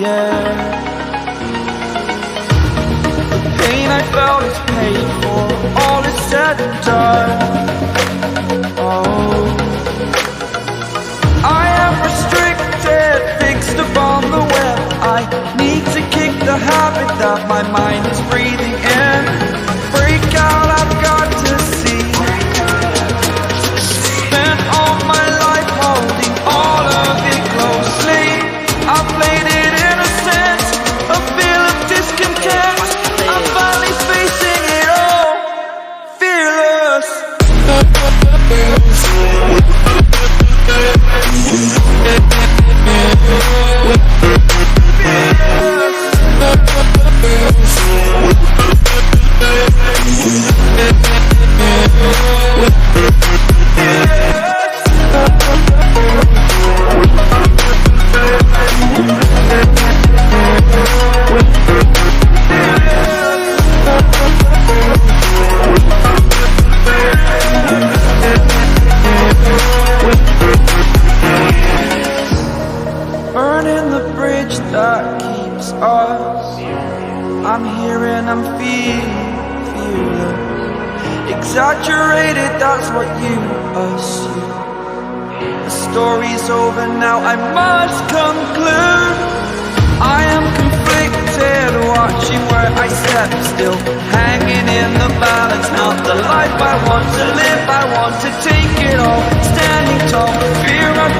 air. The pain I felt is paid for, all is said and done. Oh, I am restricted, fixed upon the web. I need to kick the habit that my mind is breathing in. Break out, I've got to see. Spent all my life holding all of it closely. I played it innocent, a feel of discontent. I'm finally facing it all, fearless. Burning the bridge that keeps us. I'm here and I'm feeling exaggerated, that's what you assume. The story's over now, I must conclude. I am conflicted, watching where I step still, hanging in the balance. Not the life I want to live, I want to take it all. Standing tall, fear I've